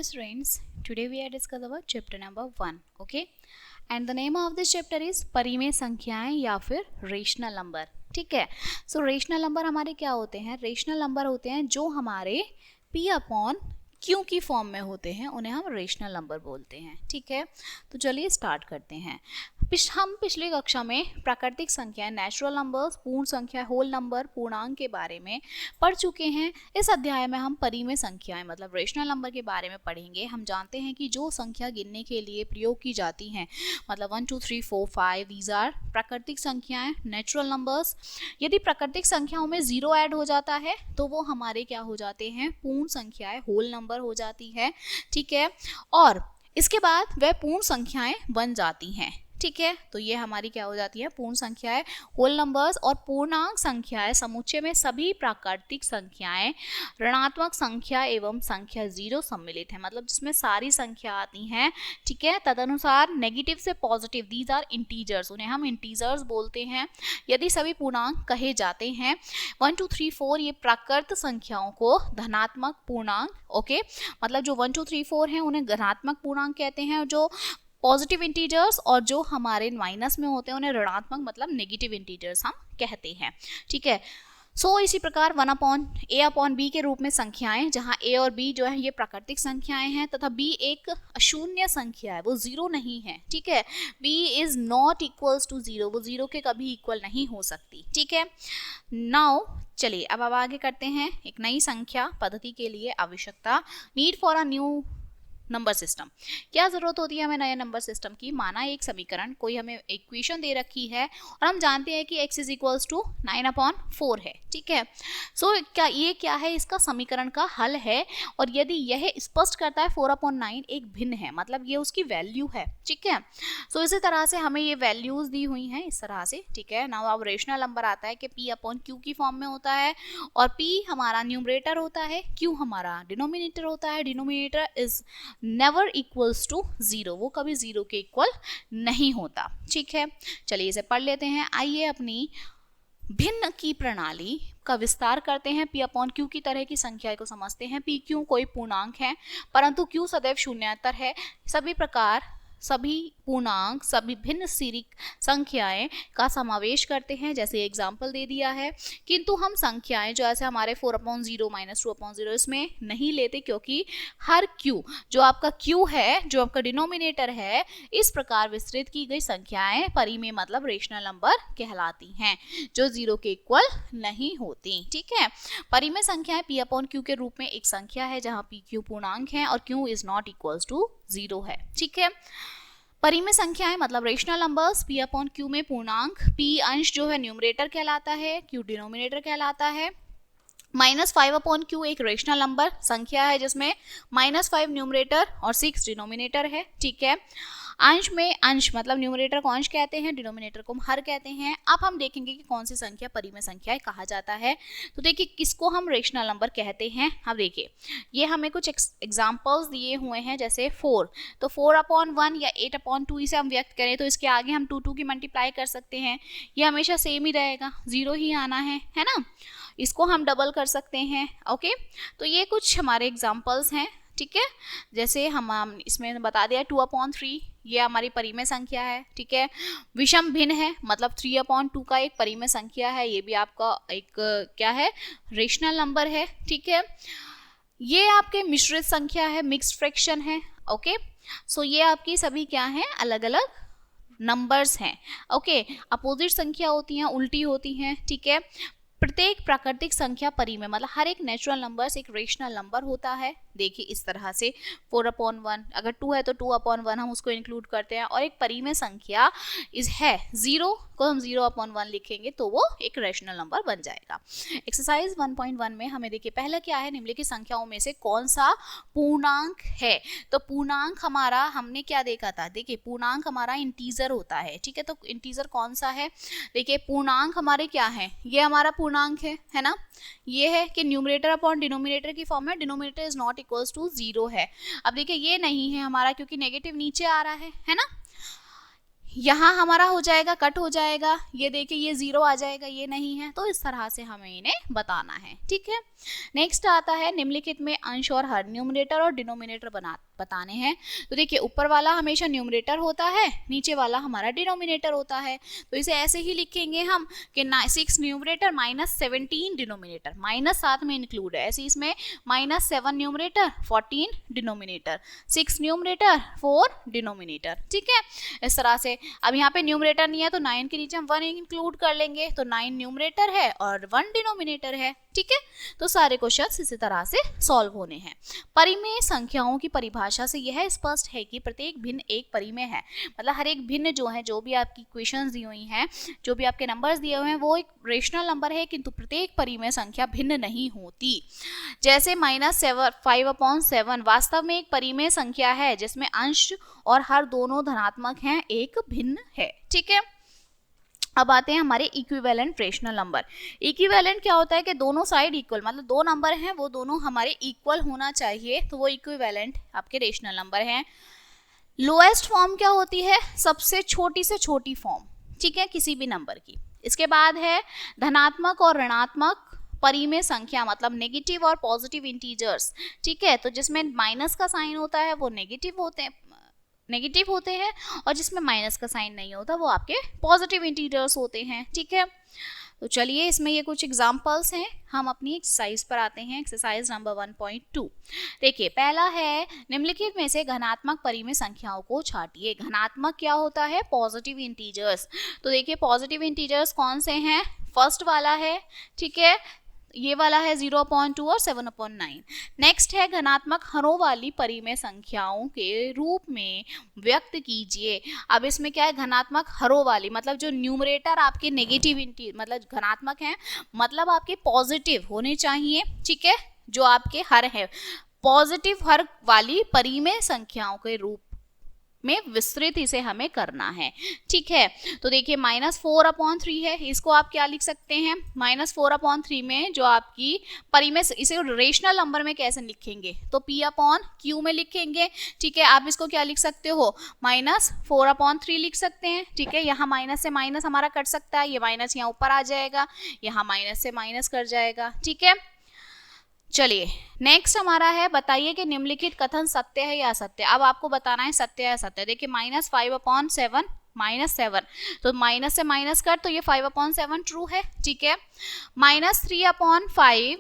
dear students, today we are discuss about chapter number 1, okay? And the name of this chapter is परिमेय संख्याएं या फिर rational number. ठीक है. सो rational number हमारे क्या होते हैं? रेशनल नंबर होते हैं जो हमारे p अपॉन q की फॉर्म में होते हैं, उन्हें हम रेशनल नंबर बोलते हैं. ठीक है. तो चलिए स्टार्ट करते हैं. हम पिछली कक्षा में प्राकृतिक संख्याएं, नेचुरल नंबर्स, पूर्ण संख्या, होल नंबर, पूर्णांक के बारे में पढ़ चुके हैं. इस अध्याय में हम परिमेय संख्याएं मतलब रेशनल नंबर के बारे में पढ़ेंगे. हम जानते हैं कि जो संख्या गिनने के लिए प्रयोग की जाती हैं, मतलब 1 2 3 4 5, दीज आर प्राकृतिक संख्याएं, नेचुरल नंबर्स. यदि प्राकृतिक संख्याओं में 0 ऐड हो जाता है तो वो हमारे क्या हो जाते हैं? पूर्ण संख्याएं, होल नंबर हो जाती है. ठीक है. और इसके बाद वह पूर्ण संख्याएं बन जाती हैं. ठीक है. तो ये हमारी क्या हो जाती है? पूर्ण संख्याएं, होल नंबर्स. और पूर्णांक संख्याएं समुच्चय में सभी प्राकृतिक संख्याएं, ऋणात्मक संख्या एवं संख्या 0 सम्मिलित है, मतलब जिसमें सारी संख्या आती हैं. ठीक है. तदनुसार नेगेटिव से पॉजिटिव, दीज आर इंटीजर्स, उन्हें हम इंटीजर्स बोलते हैं. यदि सभी पूर्णांक कहे जाते हैं 1 2 3 4, ये प्राकृत संख्याओं को धनात्मक पूर्णांक, ओके, मतलब जो 1 2 3 4 हैं उन्हें धनात्मक पूर्णांक कहते हैं. जो पॉजिटिव इंटीजर्स और जो हमारे माइनस में होते हैं उन्हें ऋणात्मक मतलब नेगेटिव इंटीजर्स हम कहते हैं. ठीक है. सो इसी प्रकार 1 अपॉन a अपॉन b के रूप में संख्याएं, जहां a और b जो है ये प्राकृतिक संख्याएं हैं तथा b एक अशून्य संख्या है, वो 0 नहीं है. ठीक है. b is not equals to 0, वो 0 के कभी इक्वल नहीं हो सकती. ठीक है. नाउ चलिए अब आगे करते हैं. एक नई संख्या पद्धति के लिए आवश्यकता, need for a new number system. क्या जरूरत होती है हमें नए नंबर सिस्टम की? माना एक समीकरण, कोई हमें इक्वेशन दे रखी है और हम जानते हैं कि x is equals to 9 upon 4 है. ठीक है. सो क्या है? इसका समीकरण का हल है. और यदि यह स्पष्ट करता है 4 अपॉन 9 एक भिन्न है, मतलब ये उसकी वैल्यू है. ठीक है. सो इसी तरह से हमें ये वैल्यूज दी हुई हैं इस तरह से. ठीक है. नाउ अब रेशनल नंबर आता है कि p अपॉन q की फॉर्म में होता है और p हमारा न्यूमरेटर होता है, q हमारा डिनोमिनेटर होता है. Denominator is never equals to 0, वो कभी 0 के इक्वल नहीं होता. ठीक है. चलिए इसे पढ़ लेते हैं. आइए अपनी भिन्न की प्रणाली का विस्तार करते हैं. p अपॉन q की तरह की संख्या को समझते हैं. p q कोई पूर्णांक है परंतु q सदैव शून्यतर है. सभी पूर्णांक सभी भिन्न सीरीक संख्याएं का समावेश करते हैं, जैसे एग्जाम्पल दे दिया है. किंतु हम संख्याएं जो ऐसे हमारे 4 अपॉन 0 माइनस 2 अपॉन 0 इसमें नहीं लेते, क्योंकि हर q जो आपका q है, जो आपका डिनोमिनेटर है, इस प्रकार विस्तृत की गई संख्याएं परिमेय मतलब रेशनल नंबर कहलाती हैं, जो 0 के इक्वल नहीं होती. ठीक है. परिमेय संख्याएं p अपॉन q के रूप में एक संख्या है जहां p q पूर्णांक है और q is not equals to 0 है. ठीक है. परिमेय संख्याएं मतलब rational numbers p upon q में पूर्णांक p अंश जो है न्यूमरेटर कहलाता है, q डिनोमिनेटर कहलाता है. -5 अपॉन q एक रेशनल नंबर संख्या है जिसमें -5 न्यूमरेटर और 6 डिनोमिनेटर है. ठीक है. अंश में अंश मतलब न्यूमरेटर को अंश कहते हैं, डिनोमिनेटर को हर कहते हैं. अब हम देखेंगे कि कौन सी संख्या परिमेय संख्या कहा जाता है. तो देखिए किसको हम रेशनल नंबर कहते हैं. अब देखिए ये हमें कुछ एग्जांपल्स दिए हुए हैं, जैसे 4, तो 4 अपॉन 1 या 8 अपॉन 2 इसे हम व्यक्त करें तो इसके आगे हम 2 की मल्टीप्लाई कर सकते हैं. ये हमेशा सेम ही रहेगा, 0 ही आना है ना. इसको हम डबल कर सकते हैं. ओके. तो ये कुछ हमारे एग्जाम्पल्स हैं. ठीक है. जैसे हम इसमें बता दिया 2 अपॉन 3 ये हमारी परिमेय संख्या है. ठीक है. विषम भिन्न है मतलब 3 अपॉन 2 का एक परिमेय संख्या है, ये भी आपका एक क्या है? रेशनल नंबर है. ठीक है. ये आपके मिश्रित संख्या है, मिक्स्ड फ्रैक्शन है. ओके. सो ये आपकी सभी क्या है? अलग अलग नंबर्स हैं. ओके. अपोजिट संख्या होती हैं, उल्टी होती हैं. ठीक है. प्रत्येक प्राकृतिक संख्या परिमेय मतलब हर एक नेचुरल नंबर्स एक रेशनल नंबर होता है. देखिए इस तरह से 4 अपॉन 1, अगर 2 है तो 2 अपॉन 1 हम उसको इंक्लूड करते हैं. और एक परिमेय संख्या है 0 को हम 0 अपॉन 1 लिखेंगे तो वो एक रेशनल नंबर बन जाएगा. एक्सरसाइज 1.1 में हमें देखिए पहला क्या है? निम्नलिखित संख्याओं में से कौन सा पूर्णांक है? तो पूर्णांक हमारा हमने क्या देखा था? देखिए पूर्णांक हमारा इंटीजर होता है. ठीक है. तो इंटीजर कौन सा है? देखिए पूर्णांक हमारे क्या है? ये हमारा पूर्णांक है ना. ये है कि न्यूमरेटर अपॉन डिनोमिनेटर की फॉर्म है, denominator is not equals to 0 है. अब देखिए ये नहीं है हमारा क्योंकि नेगेटिव नीचे आ रहा है ना. यहाँ हमारा हो जाएगा, कट हो जाएगा, ये देखिए ये 0 आ जाएगा, ये नहीं है, तो इस तरह से हमें इन्हें बताना है, ठीक है। नेक्स्ट आता है निम्नलिखित में अंश और हर, न्यूमरेटर और डिनोमिनेटर बताने हैं। तो देखिए ऊपर वाला हमेशा न्यूमरेटर होता है, नीचे वाला हमारा डिनोमिनेटर होता है, तो इसे ऐसे ही लिखेंगे हम कि 6 न्यूमरेटर -17 डिनोमिनेटर, -7 में इंक्लूड है, ऐसे इसमें -7 न्यूमरेटर 14 डिनोमिनेटर, 6 न्यूमरेटर 4 डिनोमिनेटर, ठीक है। इस तरह से अब यहाँ पे न्यूमरेटर नहीं है तो 9 के नीचे हम 1 इंक्लूड कर लेंगे, तो 9 न्यूमरेटर है और 1 डिनोमिनेटर है, ठीक है। तो सारे क्वेश्चंस इसी तरह से सॉल्व होने हैं। परिमेय संख्याओं की परिभाषा से यह स्पष्ट है कि प्रत्येक भिन्न एक परिमेय है, मतलब हर एक भिन्न जो है, जो भी आपकी इक्वेशंस दी हुई हैं, जो भी आपके नंबर्स दिए हुए हैं, वो एक रेशनल नंबर है, किंतु प्रत्येक परिमेय संख्या भिन्न नहीं होती। जैसे -5/7 वास्तव में एक परिमेय संख्या है जिसमें अंश और हर दोनों धनात्मक हैं, एक भिन्न है, ठीक है। अब आते हैं हमारे इक्विवेलेंट रेशनल नंबर। इक्विवेलेंट क्या होता है कि दोनों साइड इक्वल, मतलब दो नंबर हैं वो दोनों हमारे इक्वल होना चाहिए, तो वो इक्विवेलेंट आपके रेशनल नंबर हैं। लोएस्ट फॉर्म क्या होती है? सबसे छोटी से छोटी फॉर्म, ठीक है, किसी भी नंबर की। इसके बाद है धनात्मक और ऋणात्मक परिमेय संख्या, मतलब नेगेटिव और पॉजिटिव इंटीजर्स, ठीक है। तो जिसमें माइनस का साइन होता है वो नेगेटिव होते हैं और जिसमें माइनस का साइन नहीं होता वो आपके पॉजिटिव इंटीजर्स होते हैं, ठीक है। तो चलिए इसमें ये कुछ एग्जांपल्स हैं। हम अपनी एक्सरसाइज पर आते हैं, एक्सरसाइज नंबर 1.2। देखिए पहला है निम्नलिखित में से घनात्मक परिमेय संख्याओं को छांटिए। घनात्मक क्या होता है? Positive integers. तो देखिए पॉजिटिव इंटीजर्स कौन से हैं? फर्स्ट वाला है, ठीक है, ये वाला है 0/2 और 7/9। नेक्स्ट है घनात्मक हरों वाली परिमेय संख्याओं के रूप में व्यक्त कीजिए। अब इसमें क्या है? घनात्मक हरों वाली, मतलब जो न्यूमरेटर आपके नेगेटिव मतलब घनात्मक हैं, मतलब आपके पॉजिटिव होने चाहिए, ठीक है। जो आपके हर है पॉजिटिव हर वाली परिमेय संख्याओं के रूप में विस्तृत इसे हमें करना है, ठीक है। तो देखिए -4/3 है, इसको आप क्या लिख सकते हैं? -4/3 में जो आपकी परिमेय, इसे रेशनल नंबर में कैसे लिखेंगे? तो P/Q में लिखेंगे, ठीक है। आप इसको क्या लिख सकते हो? -4/3 लिख सकते हैं, ठीक है। यहाँ माइनस से माइनस हमारा कट सकता है, ये माइनस यहाँ ऊपर आ जाएगा, यहाँ माइनस से माइनस कर जाएगा, ठीक है। चलिए नेक्स्ट हमारा है, बताइए कि निम्नलिखित कथन सत्य है या असत्य। अब आपको बताना है सत्य या असत्य। देखिए -5/7 -7, तो माइनस से माइनस कर, तो ये 5/7 ट्रू है, ठीक है। -3/5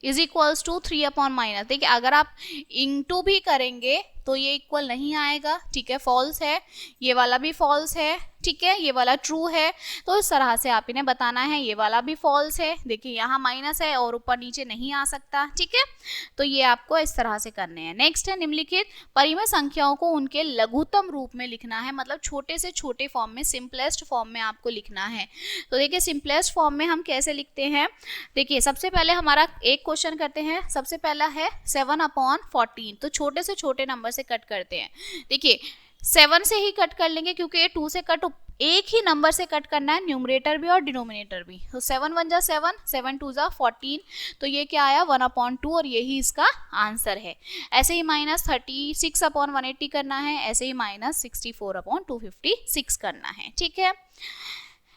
इज इक्वल्स टू 3/-। देखिए अगर आप इंटू भी करेंगे तो ये इक्वल नहीं आएगा, ठीक है, फॉल्स है। ये वाला भी फॉल्स है, ठीक है, ये वाला ट्रू है। तो इस तरह से आप इन्हें बताना है। ये वाला भी फॉल्स है, देखिए यहाँ माइनस है और ऊपर नीचे नहीं आ सकता, ठीक है। तो ये आपको इस तरह से करने हैं। नेक्स्ट है निम्नलिखित परिमेय संख्याओं को उनके लघुत्तम रूप में लिखना है, मतलब छोटे से छोटे फॉर्म में, सिंपलेस्ट फॉर्म में आपको लिखना है। तो देखिए सिंपलेस्ट फॉर्म में हम कैसे लिखते हैं? देखिए सबसे पहले हमारा एक क्वेश्चन करते हैं। सबसे पहला है 7/14, तो छोटे से छोटे नंबर से कट करते हैं। देखिए 7 से ही कट कर लेंगे क्योंकि ये 2 से कट, एक ही नंबर से कट करना है, न्यूमरेटर भी और डिनोमिनेटर भी। तो 7 × 7, 7 × 2 14, तो ये क्या आया? 1/2 और यही इसका आंसर है। ऐसे ही -36/180 करना है, ऐसे ही -64/256 करना है, ठीक है।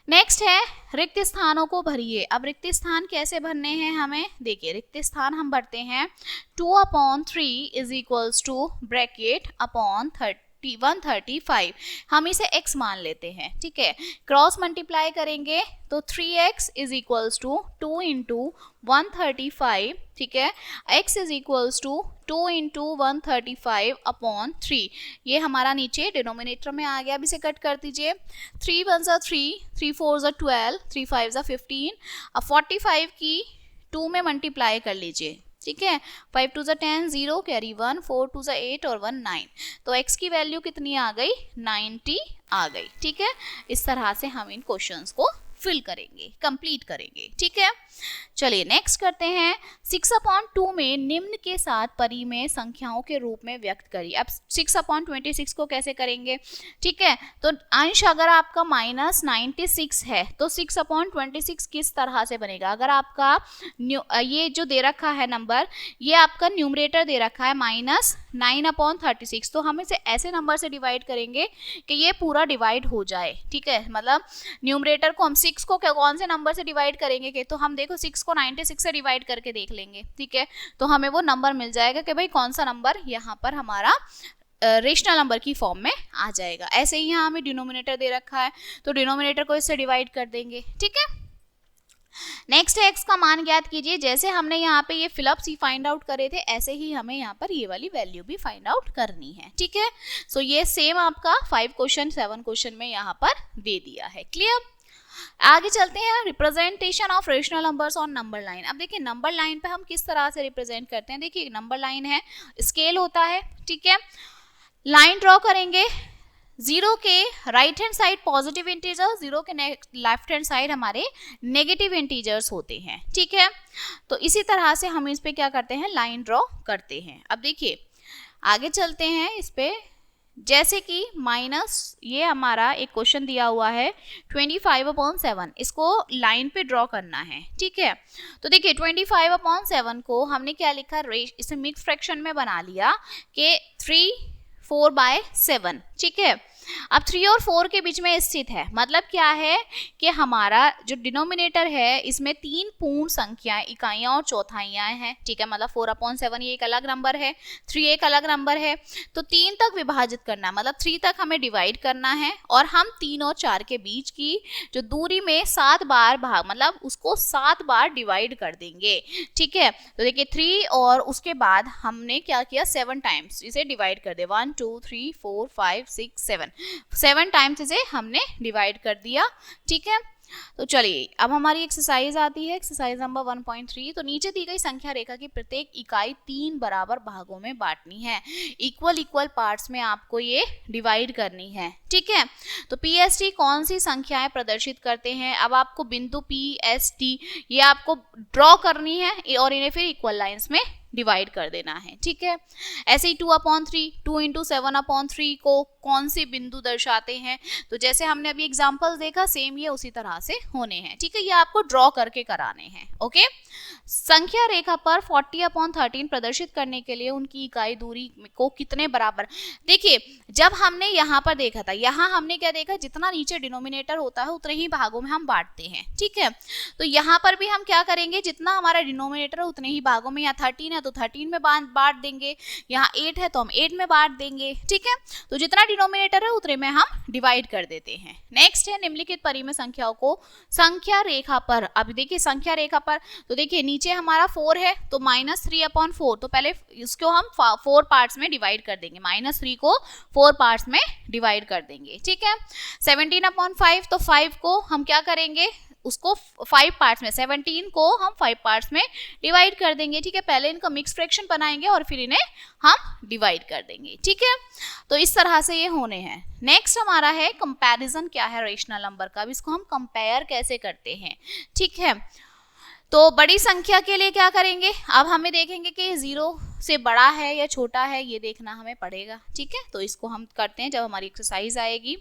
नेक्स्ट है रिक्त स्थानों को भरिए। अब रिक्त स्थान कैसे भरने हैं हमें? देखिए रिक्त स्थान हम भरते हैं 2/3 is equals to bracket upon 135, हम इसे x मान लेते हैं, ठीक है। क्रॉस मल्टीप्लाई करेंगे तो 3x इज इक्वल्स टू 2 × 135, ठीक है। x इज इक्वल्स टू 2 × 135/3, ये हमारा नीचे डिनोमिनेटर में आ गया। अब इसे कट कर दीजिए। 3 × 1 = 3, 3 × 4 = 12, 3 × 5 = 15। अब 45 की 2 में मल्टीप्लाई कर लीजिए, ठीक है। 5 × 2 = 10, 0 कैरी 1, 4 × 2 = 8 और 1 9। तो x की वैल्यू कितनी आ गई? 90 आ गई, ठीक है। इस तरह से हम इन क्वेश्चंस को फिल करेंगे, कंप्लीट करेंगे, ठीक है। चलिए नेक्स्ट करते हैं 6/2 में निम्न के साथ परिमेय संख्याओं के रूप में व्यक्त करिए। अब 6/26 को कैसे करेंगे? ठीक है, तो अंश अगर आपका -96 है तो 6/26 किस तरह से बनेगा? अगर आपका ये जो दे रखा है नंबर, ये आपका न्यूमरेटर दे रखा है 9/36। तो हम इसे ऐसे नंबर से डिवाइड करेंगे कि ये पूरा डिवाइड हो जाए, ठीक है। मतलब न्यूमरेटर को हम 6 को कौन से नंबर से डिवाइड करेंगे कि, तो हम देखो 6 को 96 से डिवाइड करके देख लेंगे, ठीक है। तो हमें वो नंबर मिल जाएगा कि भाई कौन सा नंबर यहाँ पर हमारा रेशनल नंबर की फॉर्म में आ जाएगा। ऐसे ही यहाँ हमें डिनोमिनेटर दे रखा है, तो डिनोमिनेटर को इससे डिवाइड कर देंगे, ठीक है। नेक्स्ट है x का मान ज्ञात कीजिए। जैसे हमने यहाँ पे ये फिलअप सी फाइंड आउट करे थे, ऐसे ही हमें यहाँ पर ये वाली वैल्यू भी फाइंड आउट करनी है, ठीक है। सो ये सेम आपका 5 क्वेश्चन 7 क्वेश्चन में यहाँ पर दे दिया है। क्लियर? आगे चलते हैं, representation of rational numbers on number line. अब देखिए नंबर लाइन पे हम किस तरह से रिप्रेजेंट करते हैं। देखिए नंबर लाइन है, स्केल होता है, ठीक है। लाइन ड्रॉ करेंगे, 0 के right hand side positive integers, 0 के लेफ्ट हैंड साइड हमारे नेगेटिव इंटीजर्स होते हैं, ठीक है। तो इसी तरह से हम इस पे क्या करते हैं, लाइन ड्रॉ करते हैं। अब देखिए आगे चलते हैं इस पे, जैसे कि माइनस, ये हमारा एक क्वेश्चन दिया हुआ है 25/7, इसको लाइन पे ड्रॉ करना है, ठीक है। तो देखिए 25/7 को हमने क्या लिखा, इसे मिक्स फ्रैक्शन में बना लिया कि 3/4/7, ठीक है। अब 3 और 4 के बीच में स्थित है, मतलब क्या है कि हमारा जो डिनोमिनेटर है इसमें 3 पूर्ण संख्याएं, इकाइयां और चौथाइयां हैं, ठीक है। मतलब 4/7 ये एक अलग नंबर है, 3 एक अलग नंबर है, तो 3 तक विभाजित करना है, मतलब 3 तक हमें डिवाइड करना है, और हम 3 और 4 के बीच की जो दूरी में 7 बार भाग, मतलब उसको 7 बार डिवाइड कर देंगे, ठीक है। तो देखिए 3 और उसके बाद हमने क्या किया, 7 टाइम्स इसे डिवाइड कर दे, 1 2 3 4 5 6 7 टाइम्स इसे हमने डिवाइड कर दिया, ठीक है। तो चलिए अब हमारी एक्सरसाइज आती है, एक्सरसाइज नंबर 1.3। तो नीचे दी गई संख्या रेखा की प्रत्येक इकाई 3 बराबर भागों में बांटनी है, इक्वल पार्ट्स में आपको ये डिवाइड करनी है, ठीक है। तो PST कौन सी संख्याएं प्रदर्शित करते हैं, अब आपको बिंदु PST ये आपको ड्रॉ करनी है और इन्हें फिर इक्वल लाइंस में डिवाइड कर देना है, ठीक है। ऐसे ही 2/3, 2 × 7/3 को कौन से बिंदु दर्शाते हैं, तो जैसे हमने अभी एग्जांपल्स देखा सेम ये उसी तरह से होने हैं, ठीक है। ये आपको ड्रॉ करके कराने हैं, ओके। संख्या रेखा पर 40/13 प्रदर्शित करने के लिए उनकी इकाई दूरी को कितने बराबर, देखिए जब हमने यहाँ पर देखा था, यहाँ हमने क्या देखा, जितना नीचे डिनोमिनेटर होता है उतने ही भागों में हम बांटते हैं, ठीक है। तो यहाँ पर भी हम क्या करेंगे, जितना हमारा डिनोमिनेटर है उतने ही भागों में, यहाँ 13 है तो 13 में बांट देंगे, यहाँ 8 है तो हम 8 में बांट देंगे, ठीक है। तो जितना डिनोमिनेटर है उतने में हम डिवाइड कर देते हैं। नेक्स्ट है निम्नलिखित परिमेय संख्याओं को संख्या रेखा पर, अब देखिए संख्या रेखा पर, तो देखिए नीचे हमारा 4 है तो -3/4, तो पहले इसको हम 4 पार्ट्स में डिवाइड कर देंगे, -3 को 4 पार्ट्स में डिवाइड कर देंगे, ठीक है। 17/5, तो 5 को हम क्या करेंगे, उसको 5 पार्ट्स में, 17 को हम 5 पार्ट्स में डिवाइड कर देंगे, ठीक है। पहले इनका मिक्स फ्रैक्शन बनाएंगे और फिर इन्हें हम डिवाइड कर देंगे, ठीक है। तो इस तरह से ये होने हैं। नेक्स्ट हमारा है कंपैरिजन, क्या है रेशनल नंबर का, अब इसको हम कंपेयर कैसे करते हैं, ठीक है। तो बड़ी संख्या के लिए क्या करेंगे, अब हमें देखेंगे कि 0 से बड़ा है या छोटा है, ये देखना हमें पड़ेगा, ठीक है। तो इसको हम करते हैं जब हमारी एक्सरसाइज आएगी।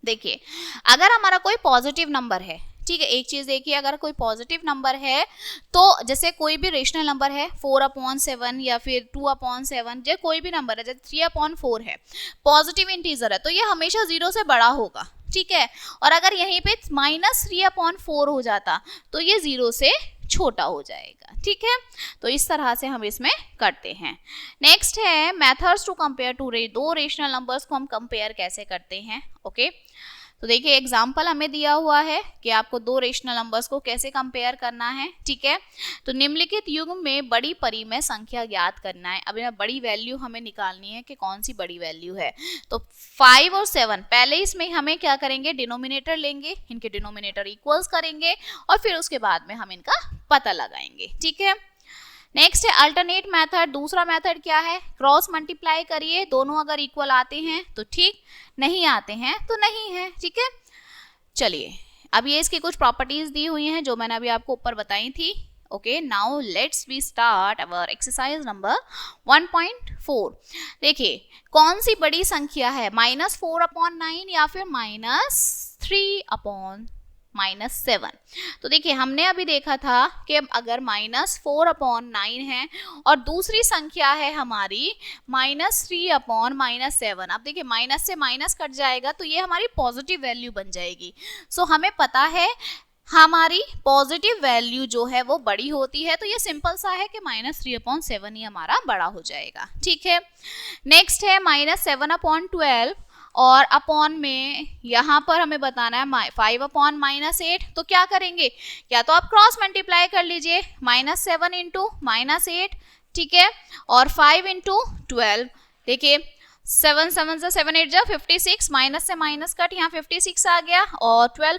देखिए अगर हमारा कोई पॉजिटिव नंबर है, ठीक है, एक चीज देखिए, अगर कोई पॉजिटिव नंबर है तो जैसे कोई भी रेशनल नंबर है 4/7 या फिर 2/7, जो कोई भी नंबर है, जैसे 3/4 है, पॉजिटिव इंटीजर है, तो ये हमेशा 0 से बड़ा होगा, ठीक है। और अगर यहीं पे -3/4 हो जाता तो ये 0 से छोटा हो जाएगा, ठीक है। तो इस तरह से हम इसमें करते हैं। नेक्स्ट है मेथड्स टू कंपेयर दो रेशनल नंबर्स को हम कंपेयर कैसे करते हैं, ओके। तो देखिए एग्जाम्पल हमें दिया हुआ है कि आपको 2 रेशनल नंबर्स को कैसे कंपेयर करना है, ठीक है। तो निम्नलिखित युग्म में बड़ी परिमेय संख्या ज्ञात करना है। अब बड़ी वैल्यू हमें निकालनी है कि कौन सी बड़ी वैल्यू है। तो 5 और 7, पहले इसमें हमें क्या करेंगे, डिनोमिनेटर लेंगे, इनके डिनोमिनेटर इक्वल्स करेंगे और फिर उसके बाद में हम इनका पता लगाएंगे, ठीक है। नेक्स्ट है अल्टरनेट मेथड, दूसरा मेथड क्या है, क्रॉस मल्टीप्लाई करिए, दोनों अगर इक्वल आते हैं तो ठीक, नहीं आते हैं तो नहीं है, ठीक है। चलिए अब ये इसकी कुछ प्रॉपर्टीज दी हुई हैं जो मैंने अभी आपको ऊपर बताई थी, okay. Now let's we start our exercise number 1.4। देखिए कौन सी बड़ी संख्या है, -4/9 या फिर -3/9, -7। तो देखिए हमने अभी देखा था कि अगर -4/9 है और दूसरी संख्या है हमारी -3/-7, अब देखिए माइनस से माइनस कट जाएगा तो ये हमारी पॉजिटिव वैल्यू बन जाएगी। सो हमें पता है हमारी पॉजिटिव वैल्यू जो है वो बड़ी होती है, तो ये सिंपल सा है कि -3/7 ही हमारा बड़ा हो जाएगा। ठीक है, नेक्स्ट है -7/12 और अपॉन में यहाँ पर हमें बताना है 5/-8। तो क्या करेंगे, या तो आप क्रॉस मल्टीप्लाई कर लीजिए, -7 इंटू -8, ठीक है, और 5 इंटू 12। देखिए 7 7 जा 7 8 जा 56, माइनस से माइनस कट, यहाँ 56 आ गया, और 12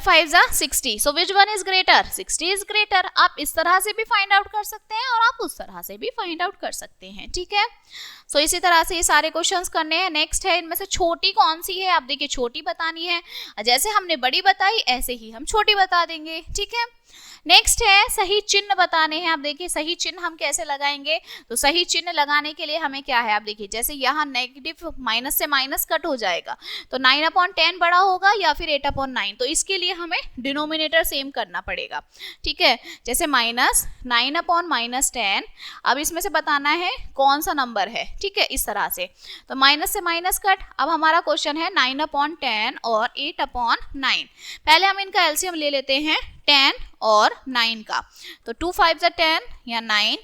5 जा 60। So which one is greater, 60 is greater. आप इस तरह से भी फाइंड आउट कर सकते हैं और आप उस तरह से भी फाइंड आउट कर सकते हैं। ठीक है, सो इसी तरह से ये सारे क्वेश्चंस करने हैं। नेक्स्ट है इनमें से छोटी कौन सी है, आप देखिए छोटी बतानी है, जैसे हमने बड़ी बताई ऐसे ही हम छोटी बता देंगे। ठीक है, नेक्स्ट है सही चिन्ह बताने हैं। आप देखिए सही चिन्ह हम कैसे लगाएंगे, तो सही चिन्ह लगाने के लिए हमें क्या है, आप देखिए जैसे यहाँ नेगेटिव माइनस से माइनस कट हो जाएगा, तो 9/10 बड़ा होगा या फिर 8/9, तो इसके लिए हमें डिनोमिनेटर सेम करना पड़ेगा। ठीक है, जैसे -9/-10, अब इसमें से बताना है कौन सा नंबर है। ठीक है, इस तरह से, तो माइनस से माइनस कट। अब हमारा क्वेश्चन है 9/10 और 8/9। पहले हम इनका एलसीएम ले लेते हैं 10 और 9 का, तो 2 5 जा 10 या 9,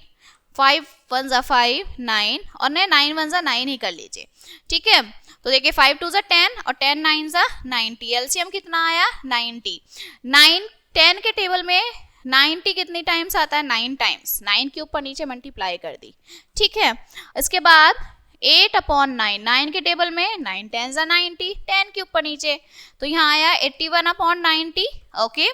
5 1 जा 5 9, और 9 1 जा 9 ही कर लीजिए। ठीक है, तो देखिए 5 2 जा 10 और 10 9 जा 90, एलसीएम कितना आया 90। 9 10 के टेबल में 90 कितनी टाइम्स आता है, 9 टाइम्स, 9 के ऊपर नीचे मल्टीप्लाई कर दी। ठीक है, इसके बाद 8/9, 9 के टेबल में 9 10 जा 90, 10 के ऊपर नीचे, तो यहाँ आया 81/90। ओके,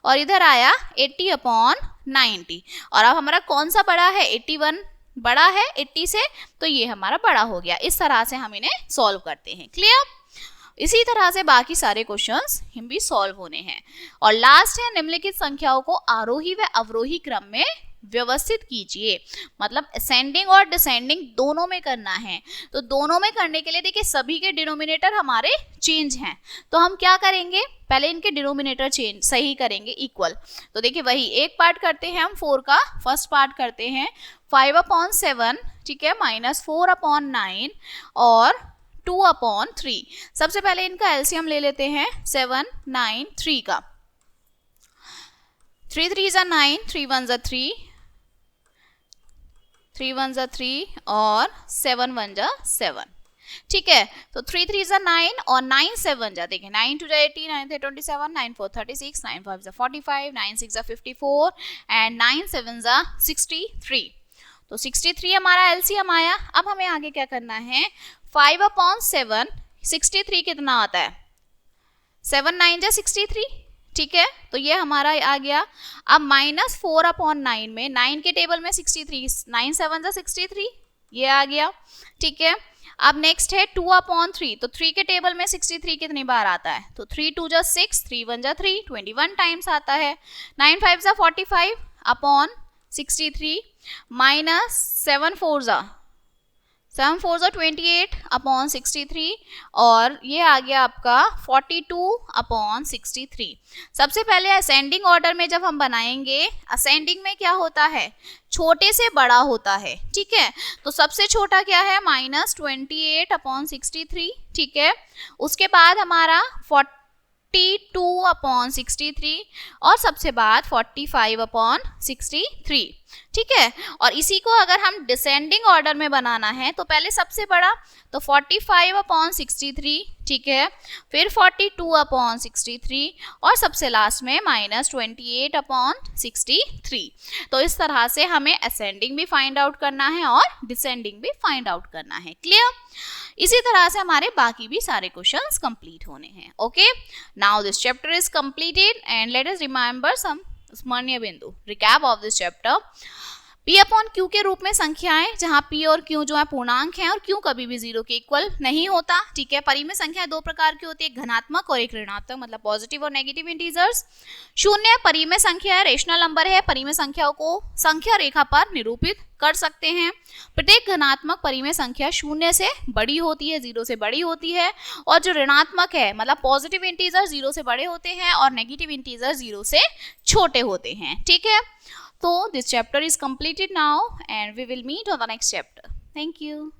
और इधर आया 80/90, और अब हमारा कौन सा बड़ा है, 81 बड़ा है 80 से, तो ये हमारा बड़ा हो गया। इस तरह से हम इन्हें सॉल्व करते हैं। क्लियर, इसी तरह से बाकी सारे क्वेश्चंस हम भी सॉल्व होने हैं। और लास्ट है निम्नलिखित संख्याओं को आरोही व अवरोही क्रम में व्यवस्थित कीजिए, मतलब असेंडिंग और डिसेंडिंग दोनों में करना है। तो दोनों में करने के लिए देखिए सभी के डिनोमिनेटर हमारे चेंज हैं, तो हम क्या करेंगे, पहले इनके डिनोमिनेटर चेंज सही करेंगे इक्वल। तो देखिए वही एक पार्ट करते हैं हम 4 का, फर्स्ट पार्ट करते हैं 5/7, ठीक है, -4/9 और 2/3। सबसे पहले इनका एलसीएम ले लेते हैं 7 9 3 का, 3 3 जा 9, 3 1 जा 3, 3 1 जा 3 और 7 1 जा 7। ठीक है, तो 3 3 जा 9 और 9 7 जा, देखिए 9 2 जा 80, 9 3 27, 9 4 36, 9 5 जा 45, 9 6 जा 54 एंड 9 7 जा 63। तो 63 हमारा एलसीएम आया। अब हमें आगे क्या करना है, 5/7, 63 कितना आता है, 7 9 जा 63। ठीक है, तो ये हमारा आ गया। अब -4/9 में 9 के टेबल में 63, 9 7 जा 63, ये आ गया। ठीक है, अब नेक्स्ट है 2/3, तो 3 के टेबल में 63 कितनी बार आता है, तो 3 2 जा 6, 3 1 जा 3, 21 टाइम्स आता है। 9 5 जा 45 अपॉन 63, -7 4 जा 28 अपॉन 63, और ये आ गया आपका 42/63। सबसे पहले असेंडिंग ऑर्डर में जब हम बनाएंगे, असेंडिंग में क्या होता है, छोटे से बड़ा होता है। ठीक है, तो सबसे छोटा क्या है, -28/63। ठीक है, उसके बाद हमारा 42/63 और सबसे बाद 45/63। ठीक है, और इसी को अगर हम डिसेंडिंग ऑर्डर में बनाना है तो पहले सबसे बड़ा, तो 45/63, ठीक है, फिर 42/63 और सबसे लास्ट में -28/63। तो इस तरह से हमें असेंडिंग भी फाइंड आउट करना है और डिसेंडिंग भी फाइंड आउट करना है। क्लियर, इसी तरह से हमारे बाकी भी सारे क्वेश्चंस कंप्लीट होने हैं। Okay, now this chapter is completed and let us remember some स्मरणीय बिंदु, recap of this chapter. P upon Q के रूप में संख्याएं जहां P और Q जो है पूर्णांक हैं और Q कभी भी 0 के इक्वल नहीं होता, ठीक है। परिमेय संख्या दो प्रकार की होती है, एक धनात्मक और एक ऋणात्मक, मतलब पॉजिटिव और नेगेटिव इंटीजर्स। शून्य परिमेय संख्या है, रेशनल नंबर है, परिमेय संख्याओं को संख्या रेखा पर निरूपित कर सकते हैं। प्रत्येक धनात्मक परिमेय संख्या शून्य से बड़ी होती है, 0 से बड़ी होती है, और जो ऋणात्मक है मतलब पॉजिटिव इंटीजर 0 से बड़े होते हैं और नेगेटिव इंटीजर 0 से छोटे होते हैं, ठीक है। So this chapter is completed now and we will meet on the next chapter. Thank you.